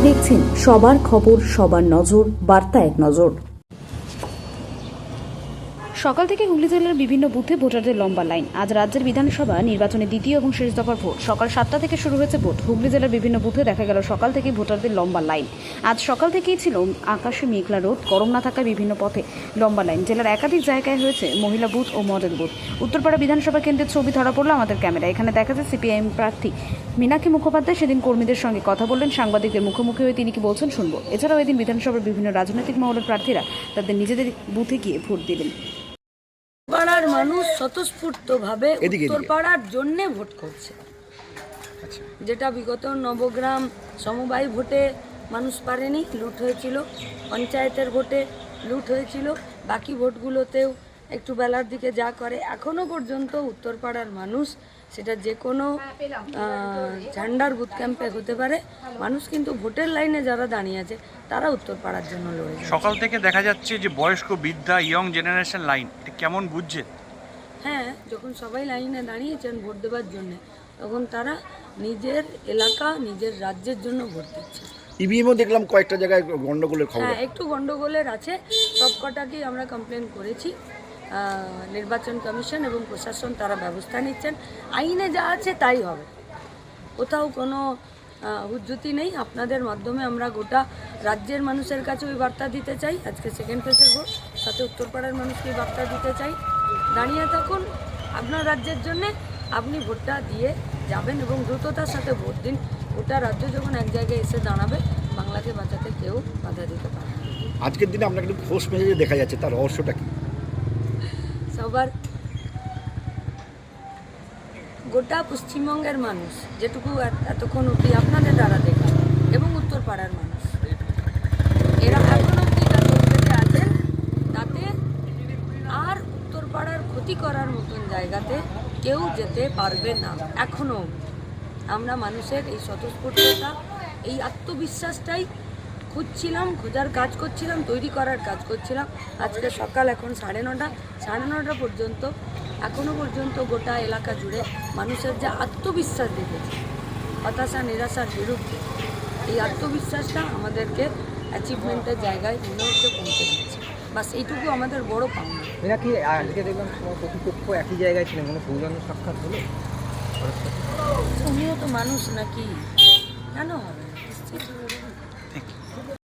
দেখছেন সবার খবর, সবার নজর, বার্তা এক নজর। সকাল থেকে হুগলি জেলার বিভিন্ন বুথে ভোটারদের লম্বা লাইন। আজ রাজ্যের বিধানসভা নির্বাচনে দ্বিতীয় এবং শেষ দফার ভোট। সকাল 7টা থেকে শুরু হয়েছে ভোট। হুগলি জেলার বিভিন্ন বুথে দেখা গেল সকাল থেকে ভোটারদের লম্বা লাইন। আজ সকাল থেকেই ছিল আকাশে মেঘলা রোদ, গরম না থাকায় বিভিন্ন পথে লম্বা লাইন। জেলার একাধিক জায়গায় হয়েছে মহিলা বুথ ও মডেল বুথ। উত্তরপাড়া বিধানসভা কেন্দ্রের ছবি ধরা পড়লো আমাদের ক্যামেরা। এখানে দেখা যায় সিপিআইএম প্রার্থী মীনাক্ষী মুখোপাধ্যায় সেদিন কর্মীদের সঙ্গে কথা বললেন। সাংবাদিকদের মুখোমুখি হয়ে তিনি কি বলছেন শুনবো। এছাড়াও এদিন বিধানসভার বিভিন্ন রাজনৈতিক মহলের প্রার্থীরা তাদের নিজেদের বুথে গিয়ে ভোট দিলেন। পাড়ার মানুষ স্বতঃস্ফূর্তভাবে উত্তরপাড়ার জন্য ভোট করছে, যেটা বিগত নবগ্রাম সমবায় ভোটে মানুষ পারেনি, লুট হয়েছিল, পঞ্চায়েতের ভোটে লুট হয়েছিল, বাকি ভোটগুলোতেও একটু বেলার দিকে যা করে। এখনো পর্যন্ত উত্তরপাড়ার মানুষ, সেটা যে কোনো ঝান্ডার বুথ ক্যাম্পে হতে পারে, মানুষ কিন্তু ভোটের লাইনে যারা দাঁড়িয়ে আছে তারা উত্তরপাড়ার জন্য লড়েছে। সকাল থেকে দেখা যাচ্ছে যে বয়স্ক, বৃদ্ধা, ইয়ং জেনারেশন লাইন, এটা কেমন বুঝছেন? হ্যাঁ, যখন সবাই লাইনে দাঁড়িয়েছেন ভোট দেওয়ার জন্য, তখন তারা নিজের এলাকা, নিজের রাজ্যের জন্য ভোট দিচ্ছে। ইভিএমও দেখলাম কয়েকটা জায়গায় গন্ডগোলের খবর। হ্যাঁ, একটু গন্ডগোলের আছে, সবকটাকেই আমরা কমপ্লেন করেছি। নির্বাচন কমিশন এবং প্রশাসন তারা ব্যবস্থা নিচ্ছেন। আইনে যা আছে তাই হবে, কোথাও কোনো হুজ্জুতি নেই। আপনাদের মাধ্যমে আমরা গোটা রাজ্যের মানুষের কাছে ওই বার্তা দিতে চাই। আজকে সেকেন্ড ফেজের ভোট, সাথে উত্তরপাড়ার মানুষকে বার্তা দিতে চাই, দাঁড়িয়ে থাকুন আপনার রাজ্যের জন্যে, আপনি ভোটটা দিয়ে যাবেন এবং দ্রুততার সাথে ভোট দিন। গোটা রাজ্য যখন এক জায়গায় এসে দাঁড়াবে, বাংলাকে বাঁচাতে কেউ বাধা দিতে পারে না। আজকের দিনে আপনাকে একটু ফোর্স মেসেজে দেখা যাচ্ছে, তার রহস্যটা কি? সবার গোটা পশ্চিমবঙ্গের মানুষ, যেটুকু এতক্ষণ অবধি আপনাদের দ্বারা দেখা, এবং উত্তরপাড়ার মানুষ, এরা এখন অবধি যা চলতে আছেন তাতে আর উত্তরপাড়ার ক্ষতি করার মতন জায়গাতে কেউ যেতে পারবে না। এখনও আমরা মানুষের এই স্বতঃস্ফূর্ততা, এই আত্মবিশ্বাসটাই খুঁজছিলাম, খোঁজার কাজ করছিলাম, তৈরি করার কাজ করছিলাম। আজকে সকাল এখন 9:30 পর্যন্ত, এখনও পর্যন্ত গোটা এলাকা জুড়ে মানুষের যে আত্মবিশ্বাস দেখেছে, হতাশা নিরাশার বিরুদ্ধে, এই আত্মবিশ্বাসটা আমাদেরকে অ্যাচিভমেন্টের জায়গায় মনে হচ্ছে পৌঁছে দিচ্ছে। বাস এইটুকু আমাদের বড় পাওনা। এরা কি আজকে দেখলাম তোমার প্রতিপক্ষ একই জায়গায় ছিলেন, কোনো সৌজন্য সাক্ষাৎ হলো? উনিও তো মানুষ নাকি, কেন হবে না? নিশ্চিত।